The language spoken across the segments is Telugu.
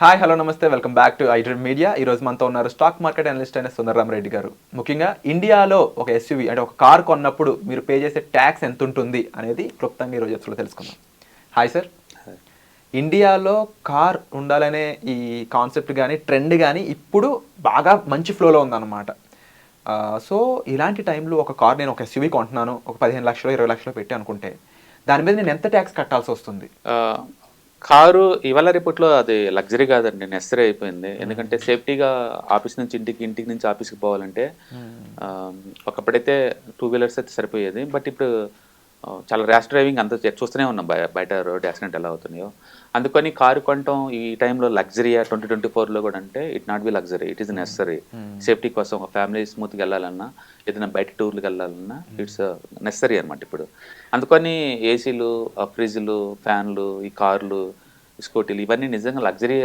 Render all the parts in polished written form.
హాయ్ హలో నమస్తే welcome back to iDream media. ఈరోజు మనతో ఉన్నారు స్టాక్ మార్కెట్ అనలిస్ట్ అయిన సుందరరామరెడ్డి గారు. ముఖ్యంగా ఇండియాలో ఒక ఎస్యూవీ అంటే ఒక కార్ కొన్నప్పుడు మీరు పే చేసే ట్యాక్స్ ఎంత ఉంటుంది అనేది క్లుప్తంగా ఈరోజు ఎపిసోడ్లో తెలుసుకుందాం. Hi sir. ఇండియాలో కార్ ఉండాలనే ఈ కాన్సెప్ట్ కానీ ట్రెండ్ కానీ ఇప్పుడు బాగా మంచి ఫ్లోలో ఉందన్నమాట. సో ఇలాంటి టైంలో ఒక కార్ నేను ఒక ఎస్యూవీ కొంటున్నాను, ఒక 15 లక్షలు 20 లక్షలు పెట్టి అనుకుంటే దాని మీద నేను ఎంత ట్యాక్స్ కట్టాల్సి వస్తుంది? కారు ఇవాళ రేపట్లో అది లగ్జరీ కాదండి, నెసరీ అయిపోయింది. ఎందుకంటే సేఫ్టీగా ఆఫీస్ నుంచి ఇంటికి నుంచి ఆఫీస్కి పోవాలంటే ఒకప్పుడైతే 2 వీలర్స్ అయితే సరిపోయేది. బట్ ఇప్పుడు చాలా ర్యాష్ డ్రైవింగ్ అంతా చూస్తూనే ఉన్నాం బయట రోడ్ యాక్సిడెంట్ ఎలా అవుతున్నాయో. అందుకని కారు కొనటం ఈ టైంలో లగ్జరీయా 2024లో కూడా అంటే it not be luxury, it is necessary. Safety కోసం ఒక ఫ్యామిలీ స్మూత్గా వెళ్ళాలన్నా, ఏదైనా బయట టూర్లకు వెళ్ళాలన్నా ఇట్స్ నెసరీ అనమాట ఇప్పుడు. అందుకని ఏసీలు, ఫ్రిడ్జ్లు, ఫ్యాన్లు, ఈ కార్లు, స్కూటీలు ఇవన్నీ నిజంగా లగ్జరీ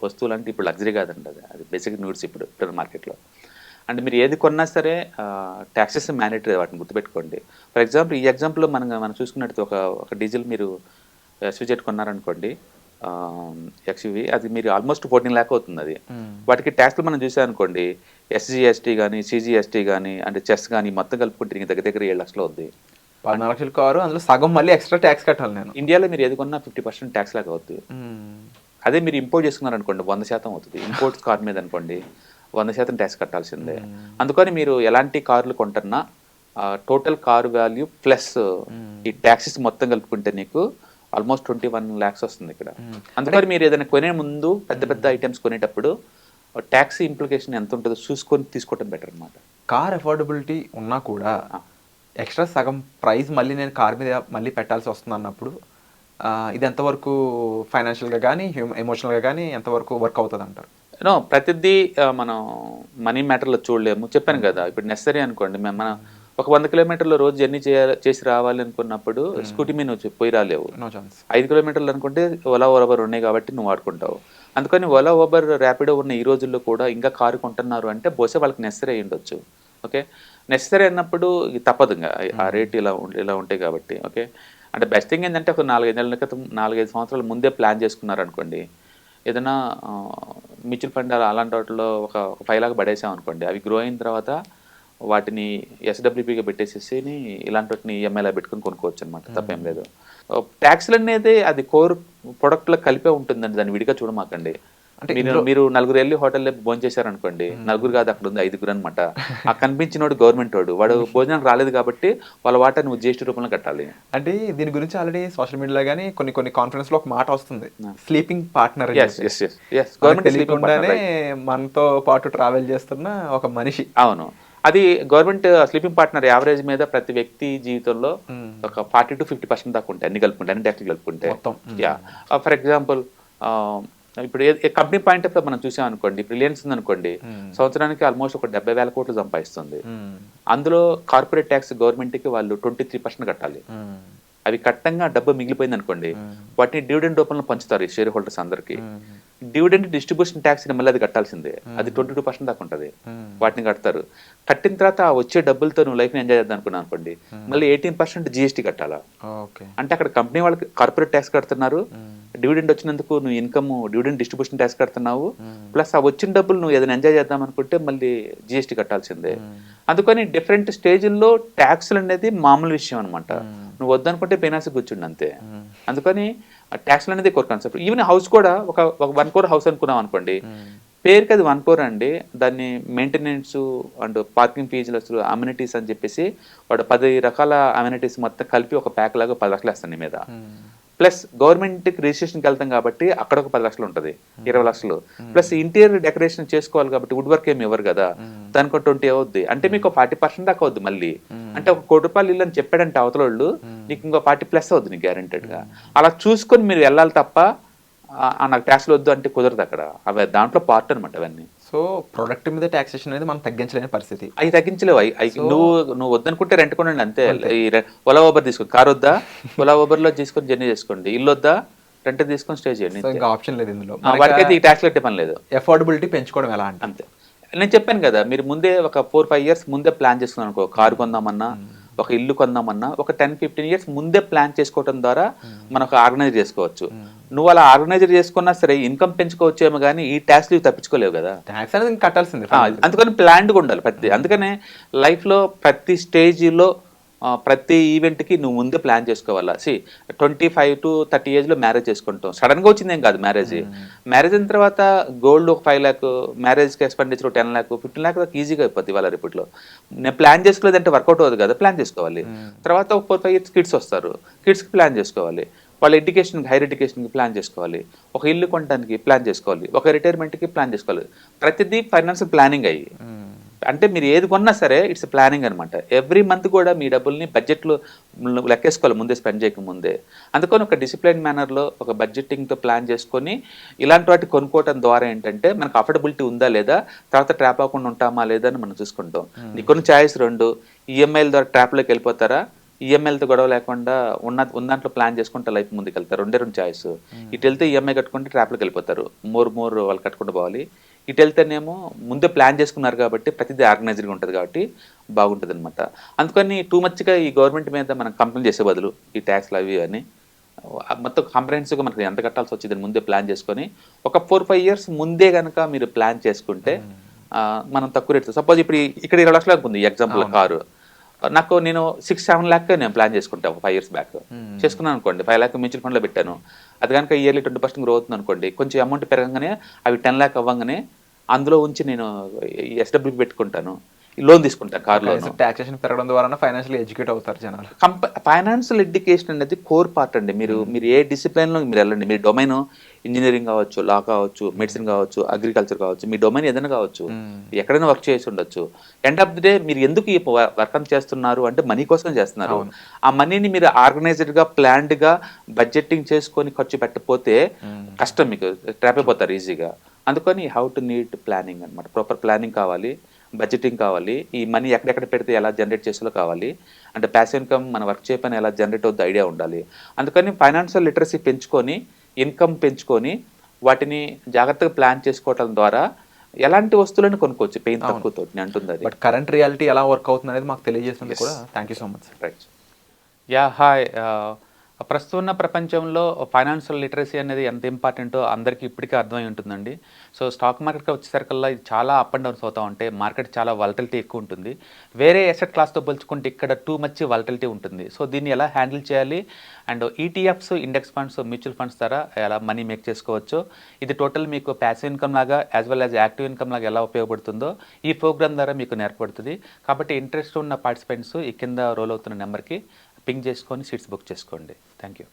వస్తువులు అంటే ఇప్పుడు లగ్జరీ కాదండి, అది బేసిక్ నీడ్స్ ఇప్పుడు మార్కెట్లో. అంటే మీరు ఏది కొన్నా సరే ట్యాక్సెస్ మ్యాండేటరీ, వాటిని గుర్తుపెట్టుకోండి. ఫర్ ఎగ్జాంపుల్ ఈ ఎగ్జాంపుల్లో మనం చూసుకున్నట్టు ఒక డీజిల్ మీరు ఎస్యూజెట్ కొన్నారనుకోండి, ఎక్స్యూవీ, అది మీరు ఆల్మోస్ట్ 14 lakh అవుతుంది. అది వాటికి ట్యాక్స్లు మనం చూసామనుకోండి, ఎస్జీఎస్టీ కానీ సిజిఎస్టీ కానీ అంటే చెస్ కానీ మొత్తం కలుపుకుంటే దగ్గర 7 లక్షలు అవుద్ది. 14 లక్షల కారు, అందులో సగం మళ్ళీ ఎక్స్ట్రా ట్యాక్స్ కట్టాలి నేను. ఇండియాలో మీరు ఏది కొన్నా 50% ట్యాక్స్ లాగా అవుతుంది. అదే మీరు ఇంపోర్ట్ చేసుకున్నారనుకోండి 100% అవుతుంది. ఇంపోర్ట్స్ కార్ మీద అనుకోండి 100% ట్యాక్స్ కట్టాల్సిందే. అందుకని మీరు ఎలాంటి కార్లు కొంటున్నా టోటల్ కార్ వాల్యూ ప్లస్ ఈ ట్యాక్సెస్ మొత్తం కలుపుకుంటే నీకు ఆల్మోస్ట్ 21 lakhs వస్తుంది ఇక్కడ. అందుకని మీరు ఏదైనా కొనే ముందు పెద్ద ఐటమ్స్ కొనేటప్పుడు ట్యాక్స్ ఇంప్లికేషన్ ఎంత ఉంటుందో చూసుకొని తీసుకోవటం బెటర్ అనమాట. కార్ అఫోర్డబిలిటీ ఉన్నా కూడా ఎక్స్ట్రా సగం ప్రైస్ మళ్ళీ నేను కార్ మీద మళ్ళీ పెట్టాల్సి వస్తుంది అన్నప్పుడు ఇది ఎంతవరకు ఫైనాన్షియల్గా కానీ ఎమోషనల్గా కానీ ఎంతవరకు వర్క్ అవుతుంది అంటారు? ప్రతిదీ మనం మనీ మ్యాటర్లో చూడలేము. చెప్పాను కదా, ఇప్పుడు నెసరీ అనుకోండి, మనం ఒక 100 kilometers రోజు జర్నీ చేసి రావాలి అనుకున్నప్పుడు స్కూటీ మీద నువ్వు పోయి రాలేవు. 5 kilometers అనుకుంటే ఓలా ఓబర్ ఉన్నాయి కాబట్టి నువ్వు వాడుకుంటావు. అందుకని ఓలా ఓబర్ ర్యాపిడో ఉన్న ఈ రోజుల్లో కూడా ఇంకా కారు కొంటున్నారు అంటే బహుశా వాళ్ళకి నెసరీ అయి ఉండొచ్చు. ఓకే, నెసరీ అన్నప్పుడు తప్పదు, ఇంకా ఆ రేట్ ఇలా ఉంటాయి కాబట్టి. ఓకే, అంటే బెస్ట్ థింగ్ ఏంటంటే ఒక 4-5 నెలల క్రితం 4-5 సంవత్సరాల ముందే ప్లాన్ చేసుకున్నారు అనుకోండి, ఏదైనా మ్యూచువల్ ఫండ్ అలాంటి వాటిలో ఒక 5 lakh పడేసాం అనుకోండి, అవి గ్రో అయిన తర్వాత వాటిని ఎస్డబ్ల్యూపీగా పెట్టేసేసి ఇలాంటి వాటిని ఈఎంఐలా పెట్టుకుని కొనుక్కోవచ్చు అనమాట, తప్పేం లేదు. ట్యాక్స్లు అనేది అది కోర్ ప్రొడక్ట్లో కలిపే ఉంటుందండి, దాన్ని విడిగా చూడమాకండి. అంటే మీరు 4 వెళ్ళి హోటల్లో భోజనం చేశారనుకోండి, 4 కాదు అక్కడ ఉంది 5 అనమాట. ఆ కనిపించినోడు గవర్నమెంట్ వాడు భోజనానికి రాలేదు కాబట్టి వాళ్ళ వాటా నువ్వు జిఎస్టీ రూపంలో కట్టాలి. అంటే దీని గురించి ఆల్రెడీ సోషల్ మీడియాలో కానీ కొన్ని కాన్ఫరెన్స్ లో ఒక మాట వస్తుంది, స్లీపింగ్ పార్ట్నర్. తెలియకుండానే మనతో పాటు ట్రావెల్ చేస్తున్న ఒక మనిషి. అవును, అది గవర్నమెంట్ స్లీపింగ్ పార్ట్నర్ యావరేజ్ మీద ప్రతి వ్యక్తి జీవితంలో ఒక 40 to 50% దాకా ఉంటాయి, అన్ని కలుపుకుంటే, అన్ని ట్యాక్స్లు కలుపుకుంటే. ఫర్ ఎగ్జాంపుల్ ఇప్పుడు కంపెనీ పాయింట్ ఆఫ్ మనం చూసాం అనుకోండి, రిలయన్స్ ఉందనుకోండి, సంవత్సరానికి ఆల్మోస్ట్ ఒక 70,000 కోట్లు సంపాదిస్తుంది. అందులో కార్పొరేట్ ట్యాక్స్ గవర్నమెంట్కి వాళ్ళు 23% కట్టాలి. అవి కట్టంగా డబ్బు మిగిలిపోయింది అనుకోండి, వాటిని డివిడెండ్ రూపంలో పంచుతారు షేర్ హోల్డర్స్ అందరికి. డివిడెండ్ డిస్ట్రిబ్యూషన్ ట్యాక్స్ మళ్ళీ అది కట్టాల్సిందే, అది 22% దాకా ఉంటుంది. వాటిని కడతారు. కట్టిన తర్వాత వచ్చే డబ్బులతో నువ్వు లైఫ్ని ఎంజాయ్ చేద్దాం అనుకున్నావు అనుకోండి, మళ్ళీ 18% జిఎస్టీ కట్టాలా. అంటే అక్కడ కంపెనీ వాళ్ళకి కార్పొరేట్ ట్యాక్స్ కడుతున్నారు, డివిడెండ్ వచ్చినందుకు నువ్వు ఇన్కమ్ డివిడెండ్ డిస్ట్రిబ్యూషన్ ట్యాక్స్ కడుతున్నావు, ప్లస్ ఆ వచ్చిన డబ్బులు నువ్వు ఏదైనా ఎంజాయ్ చేద్దాం అనుకుంటే మళ్ళీ జిఎస్టీ కట్టాల్సిందే. అందుకని డిఫరెంట్ స్టేజ్ల్లో ట్యాక్స్లు అనేది మామూలు విషయం అనమాట. నువ్వు వద్దనుకుంటే ఫైనాన్స్ కూర్చుండి అంతే. అందుకని ట్యాక్స్లు అనేది కోర్ కాన్సెప్ట్. ఈవెన్ హౌస్ కూడా ఒక 1 crore హౌస్ అనుకున్నాం అనుకోండి, పేరుకి అది 1 crore అండి, దాన్ని మెయింటెనెన్స్ అండ్ పార్కింగ్ ఫీజులు, అసలు అమ్యూనిటీస్ అని చెప్పేసి వాడు 10 రకాల అమ్యూనిటీస్ మొత్తం కలిపి ఒక ప్యాక్ లాగా 10 లక్షలు వేస్తాను నీ మీద. ప్లస్ గవర్నమెంట్కి రిజిస్ట్రేషన్కి వెళ్తాం కాబట్టి అక్కడ ఒక 10 లక్షలు ఉంటుంది, 20 లక్షలు. ప్లస్ ఇంటీరియర్ డెకరేషన్ చేసుకోవాలి కాబట్టి వుడ్ వర్క్ ఏమి ఇవ్వరు కదా, దానికి 20 అవుద్ది. అంటే మీకు 40% దాకా అవుద్ది మళ్ళీ. అంటే ఒక 1 కోటి రూపాయలు ఇల్లు అని చెప్పాడంటే అవతల వాళ్ళు, నీకు ఇంకో 40+ అవుద్ది నీకు గ్యారెంటెడ్గా. అలా చూసుకొని మీరు వెళ్ళాలి తప్ప నాకు ట్యాక్స్లు వద్దు అంటే కుదరదు అక్కడ. అవి దాంట్లో పార్ట్ అనమాట అవన్నీ. సో ప్రొడక్ట్ మీద ట్యాక్సేషన్ అనేది మనం తగ్గించలేని పరిస్థితి. అవి తగ్గించలేవు. నువ్వు వద్దనుకుంటే రెంట్ కొనండి అంతే. ఓలా ఓబర్ తీసుకోండి, కార్ వద్దా ఓలా ఓబర్లో తీసుకొని జర్నీ చేసుకోండి, ఇల్లు వద్దా రెంట్ తీసుకొని స్టే చేయండి, ఇంకా ఆప్షన్ లేదు ఇందులో. వాటికైతే ఈ ట్యాక్స్ కట్టే పని లేదు. అఫోర్డబిలిటీ పెంచుకోవడం ఎలా అంటే అంతే. నేను చెప్పాను కదా, మీరు ముందే ఒక 4-5 years ముందే ప్లాన్ చేసుకున్నాను అనుకో, కారు కొందామన్నా ఒక ఇల్లు కొందామన్నా ఒక 10-15 years ముందే ప్లాన్ చేసుకోవడం ద్వారా మనం ఆర్గనైజ్ చేసుకోవచ్చు. నువ్వు అలా ఆర్గనైజర్ చేసుకున్నా సరే ఇన్కమ్ పెంచుకోవచ్చేమో కానీ ఈ ట్యాక్స్ తప్పించుకోలేవు కదా. ట్యాక్స్ అనేది ఇంకా కట్టాల్సింది. అందుకని ప్లాన్డ్గా ఉండాలి ప్రతి. అందుకనే లైఫ్లో ప్రతి స్టేజ్లో ప్రతి ఈవెంట్కి నువ్వు ముందే ప్లాన్ చేసుకోవాలా. 25 to 30 ఏజ్లో మ్యారేజ్ చేసుకుంటాం, సడన్గా వచ్చిందేం కాదు మ్యారేజ్. మ్యారేజ్ అయిన తర్వాత గోల్డ్ ఒక 5 lakh, మ్యారేజ్కి ఎక్స్పెండిచర్ 10 lakh, 15 lakh దాకా ఈజీగా అయిపోద్ది ఇవాళ రిపీట్లో. నేను ప్లాన్ చేసుకోలేదంటే వర్కౌట్ అవుతుంది కదా, ప్లాన్ చేసుకోవాలి. తర్వాత ఒక 4-5 years కిడ్స్ వస్తారు, కిడ్స్కి ప్లాన్ చేసుకోవాలి. వాళ్ళ ఎడ్యుకేషన్కి, హైయర్ ఎడ్యుకేషన్కి ప్లాన్ చేసుకోవాలి. ఒక ఇల్లు కొనడానికి ప్లాన్ చేసుకోవాలి. ఒక రిటైర్మెంట్కి ప్లాన్ చేసుకోవాలి. ప్రతిదీ ఫైనాన్షియల్ ప్లానింగ్ అయ్యి. అంటే మీరు ఏది కొన్నా సరే ఇట్స్ ప్లానింగ్ అనమాట. ఎవ్రీ మంత్ కూడా మీ డబ్బుల్ని బడ్జెట్లో లెక్కేసుకోవాలి ముందే, స్పెండ్ చేయక ముందే. అందుకని ఒక డిసిప్లైన్ మేనర్లో ఒక బడ్జెటింగ్తో ప్లాన్ చేసుకొని ఇలాంటి వాటి కొనుక్కోవడం ద్వారా ఏంటంటే మనకు అఫోర్డబిలిటీ ఉందా లేదా, తర్వాత ట్రాప్ అవ్వకుండా ఉంటామా లేదా అని మనం చూసుకుంటాం. నీకు కొన్ని ఛాయిస్ 2, ఈఎంఐల ద్వారా ట్రాప్లోకి వెళ్ళిపోతారా, ఈఎంఐలతో గొడవ లేకుండా ఉన్న దాంట్లో ప్లాన్ చేసుకుంటే లైఫ్ ముందుకు వెళ్తారు. 2 ఛాయిస్. ఇటు వెళ్తే ఈఎంఐ కట్టుకుంటే ట్రాప్లోకి వెళ్ళిపోతారు, మోర్ వాళ్ళు కట్టుకుంటూ పోవాలి. ఇటు వెళ్తేనేమో ముందే ప్లాన్ చేసుకున్నారు కాబట్టి ప్రతిదీ ఆర్గనైజర్గా ఉంటుంది కాబట్టి బాగుంటుంది అనమాట. అందుకని టూ మచ్గా ఈ గవర్నమెంట్ మీద మనం కంప్లైంట్ చేసే బదులు ఈ ట్యాక్స్లు అవి అని మొత్తం కాంప్రహెన్సివ్గా మనకి ఎంత కట్టాల్సి వచ్చిందని ముందే ప్లాన్ చేసుకొని ఒక 4-5 years ముందే కనుక మీరు ప్లాన్ చేసుకుంటే మనం తక్కువ రేట్. సపోజ్ ఇప్పుడు ఇక్కడ 20 లక్షలకు ఉంది ఎగ్జాంపుల్ కారు, నాకు నేను 6-7 lakh నేను ప్లాన్ చేసుకుంటాను ఒక 5 years బ్యాక్ చేసుకున్నాను అనుకోండి. 5 lakh మ్యూచువల్ ఫండ్లో పెట్టాను. అది కనుక ఇయర్లీ 20% గ్రో అవుతుంది అనుకోండి, కొంచెం అమౌంట్ పెరగగానే అవి 10 lakh అవ్వగానే అందులో ఉంచి నేను ఎస్డబ్ల్యూకి పెట్టుకుంటాను, లోన్ తీసుకుంటాను కార్ లోన్. టాక్సేషన్ పెరగడం ద్వారా ఫైనాన్షియల్ ఎడ్యుకేట్ అవుతారు జనాలు. ఫైనాన్షియల్ ఎడ్యుకేషన్ అనేది కోర్ పార్ట్ అండి. మీరు ఏ డిసిప్లిన్లో మీరు వెళ్ళండి, మీ డొమైన్ ఇంజనీరింగ్ కావచ్చు, లా కావచ్చు, మెడిసిన్ కావచ్చు, అగ్రికల్చర్ కావచ్చు, మీ డొమైన్ ఏదైనా కావచ్చు, ఎక్కడైనా వర్క్ చేసి ఉండొచ్చు. ఎండ్ ఆఫ్ ది డే మీరు ఎందుకు ఈ వర్క్ చేస్తున్నారు అంటే మనీ కోసం చేస్తున్నారు. ఆ మనీని మీరు ఆర్గనైజ్డ్గా, ప్లాన్డ్గా బడ్జెటింగ్ చేసుకొని ఖర్చు పెట్టకపోతే కష్టం, మీకు ట్రాప్ అయిపోతారు ఈజీగా. అందుకని హౌ టు నీడ్ ప్లానింగ్ అనమాట. ప్రాపర్ ప్లానింగ్ కావాలి, బడ్జెటింగ్ కావాలి, ఈ మనీ ఎక్కడెక్కడ పెడితే ఎలా జనరేట్ చేసేలో కావాలి, అంటే ప్యాసివ్ ఇన్కమ్ మన వర్క్ చేయని ఎలా జనరేట్ అవుతుంది ఐడియా ఉండాలి. అందుకని ఫైనాన్షియల్ లిటరసీ పెంచుకొని, ఇన్కమ్ పెంచుకొని వాటిని జాగ్రత్తగా ప్లాన్ చేసుకోవటం ద్వారా ఎలాంటి వస్తువులను కొనుక్కోవచ్చు పెయిన్ తక్కువతో అంటుంది అది. బట్ కరెంట్ రియాలిటీ ఎలా వర్క్ అవుతుంది అనేది మాకు తెలియజేస్తుంది కూడా. Thank you so much. Right. Hi. ప్రస్తుతం ఉన్న ప్రపంచంలో ఫైనాన్షియల్ లిటరసీ అనేది ఎంత ఇంపార్టెంటో అందరికీ ఇప్పటికే అర్థమై ఉంటుందండి. సో స్టాక్ మార్కెట్కి వచ్చేసరికల్లా ఇది చాలా అప్ అండ్ డౌన్స్ అవుతూ ఉంటాయి. మార్కెట్ చాలా వాలటిలిటీ ఎక్కువ ఉంటుంది. వేరే అసెట్ క్లాస్తో పోల్చుకుంటే ఇక్కడ టూ మచ్ వాలటిలిటీ ఉంటుంది. సో దీన్ని ఎలా హ్యాండిల్ చేయాలి, and ETFs, index funds, mutual funds ద్వారా ఎలా మనీ మేక్ చేసుకోవచ్చు, ఇది టోటల్ మీకు ప్యాసివ్ ఇన్కమ్ లాగా as well as active income లాగా ఎలా ఉపయోగపడుతుందో ఈ ప్రోగ్రామ్ ద్వారా మీకు నేర్పడుతుంది. కాబట్టి ఇంట్రెస్ట్ ఉన్న పార్టిసిపెంట్స్ ఈ కింద రోల్ అవుతున్న నెంబర్కి పింగ్ చేసుకొని సీట్స్ బుక్ చేసుకోండి. Thank you.